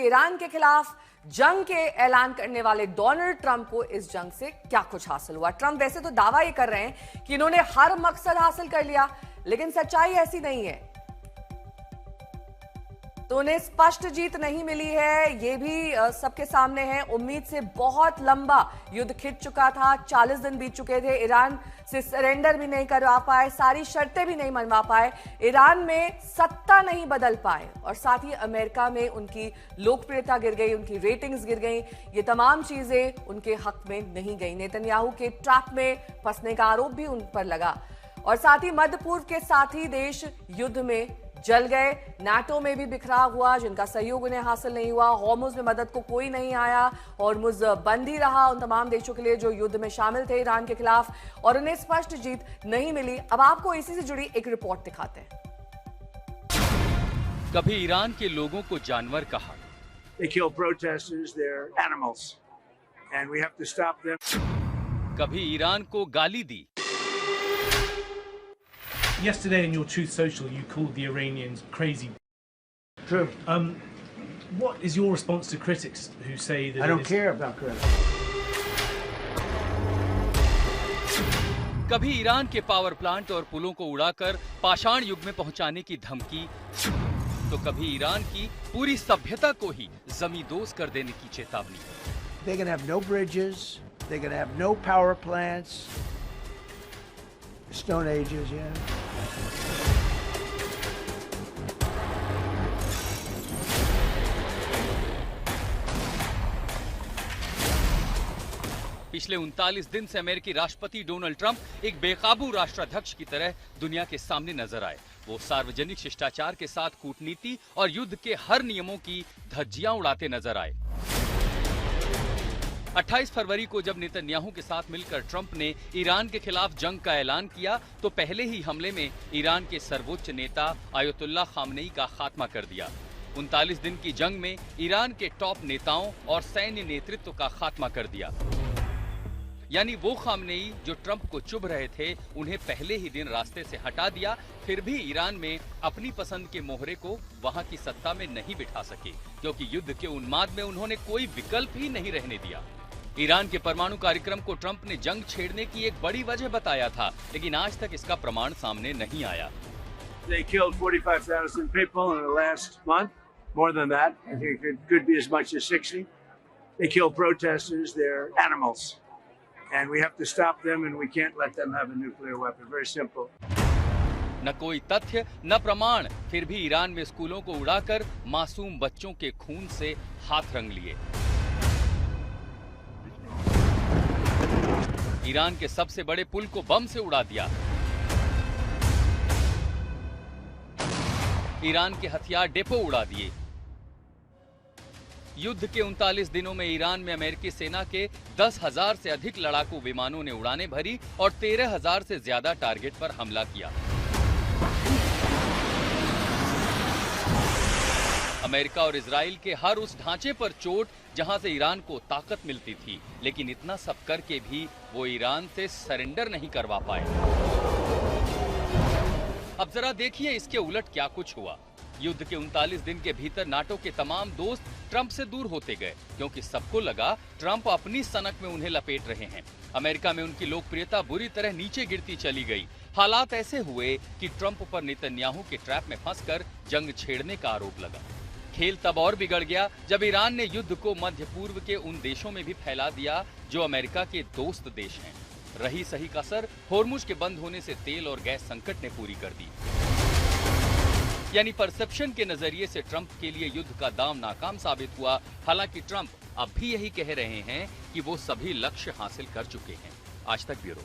Iran के खिलाफ जंग के ऐलान करने वाले डोनाल्ड ट्रंप को इस जंग से क्या कुछ हासिल हुआ। ट्रंप वैसे तो दावा ये कर रहे हैं कि इन्होंने हर मकसद हासिल कर लिया, लेकिन सच्चाई ऐसी नहीं है। तो उन्हें स्पष्ट जीत नहीं मिली है, ये भी सबके सामने है। उम्मीद से बहुत लंबा युद्ध खिंच चुका था, 40 दिन बीत चुके थे। ईरान से सरेंडर भी नहीं करवा पाए, सारी शर्तें भी नहीं मनवा पाए, ईरान में सत्ता नहीं बदल पाए, और साथ ही अमेरिका में उनकी लोकप्रियता गिर गई, उनकी रेटिंग्स गिर गई। ये तमाम चीजें उनके हक में नहीं गई। नेतन्याहू के ट्रैप में फंसने का आरोप भी उन पर लगा, और साथ ही मध्य पूर्व के साथी देश युद्ध में जल गए। नाटो में भी बिखराव हुआ, जिनका सहयोग उन्हें हासिल नहीं हुआ। हॉर्मुज में मदद को कोई नहीं आया, हॉर्मुज बंद ही रहा उन तमाम देशों के लिए जो युद्ध में शामिल थे ईरान के खिलाफ, और उन्हें स्पष्ट जीत नहीं मिली। अब आपको इसी से जुड़ी एक रिपोर्ट दिखाते हैं। कभी ईरान के लोगों को जानवर कहा, They kill protesters, they're animals, and we have to stop them. कभी ईरान को गाली दी। Yesterday in your Truth Social, you called the Iranians crazy. True. What is your response to critics who say that I don't care about critics. कभी Iran के power plant और पुलों को उड़ाकर पाषाण युग में पहुंचाने की धमकी, तो कभी ईरान की पूरी सभ्यता को ही जमींदोज कर देने की चेतावनी। They're gonna have no bridges. They're gonna have no power plants. Stone Ages, yeah. पिछले 39 दिन से अमेरिकी राष्ट्रपति डोनाल्ड ट्रंप एक बेकाबू राष्ट्राध्यक्ष की तरह दुनिया के सामने नजर आए। वो सार्वजनिक शिष्टाचार के साथ कूटनीति और युद्ध के हर नियमों की धज्जियां उड़ाते नजर आए। 28 फरवरी को जब नेतन्याहू के साथ मिलकर ट्रंप ने ईरान के खिलाफ जंग का ऐलान किया, तो पहले ही हमले में ईरान के सर्वोच्च नेता आयतुल्लाह खामनेई का खात्मा कर दिया। 39 दिन की जंग में ईरान के टॉप नेताओं और सैन्य नेतृत्व का खात्मा कर दिया। यानी वो खामनेई जो ट्रंप को चुभ रहे थे, उन्हें पहले ही दिन रास्ते से हटा दिया। फिर भी ईरान में अपनी पसंद के मोहरे को वहां की सत्ता में नहीं बिठा सके, क्योंकि युद्ध के उन्माद में उन्होंने कोई विकल्प ही नहीं रहने दिया। ईरान के परमाणु कार्यक्रम को ट्रंप ने जंग छेड़ने की एक बड़ी वजह बताया था, लेकिन आज तक इसका प्रमाण सामने नहीं आया। They killed 45,000 people in the last month. More than that. I think it could be as much as 60. They kill protesters. They're animals. And we have to stop them, and we can't let them have a nuclear weapon. Very simple. न कोई तथ्य न प्रमाण, फिर भी Iran में स्कूलों को उड़ाकर मासूम बच्चों के खून से हाथ रंग लिए। ईरान के सबसे बड़े पुल को बम से उड़ा दिया। ईरान के हथियार डिपो उड़ा दिए। युद्ध के 39 दिनों में ईरान में अमेरिकी सेना के 10,000 से अधिक लड़ाकू विमानों ने उड़ानें भरी और 13,000 से ज्यादा टारगेट पर हमला किया। अमेरिका और इजराइल के हर उस ढांचे पर चोट जहां से ईरान को ताकत मिलती थी, लेकिन इतना सब करके भी वो ईरान से सरेंडर नहीं करवा पाए। अब जरा देखिए इसके उलट क्या कुछ हुआ। युद्ध के 39 दिन के भीतर नाटो के तमाम दोस्त ट्रंप से दूर होते गए, क्योंकि सबको लगा ट्रंप अपनी सनक में उन्हें लपेट रहे हैं। अमेरिका में उनकी लोकप्रियता बुरी तरह नीचे गिरती चली गई। हालात ऐसे हुए कि ट्रंप पर नेतन्याहू के ट्रैप में फंसकर जंग छेड़ने का आरोप लगा। खेल तब और बिगड़ गया जब ईरान ने युद्ध को मध्य पूर्व के उन देशों में भी फैला दिया जो अमेरिका के दोस्त देश हैं। रही सही कसर हॉर्मुज के बंद होने से तेल और गैस संकट ने पूरी कर दी। यानी परसेप्शन के नजरिए से ट्रंप के लिए युद्ध का दांव नाकाम साबित हुआ। हालांकि ट्रंप अब भी यही कह रहे हैं कि वो सभी लक्ष्य हासिल कर चुके हैं। आज तक ब्यूरो।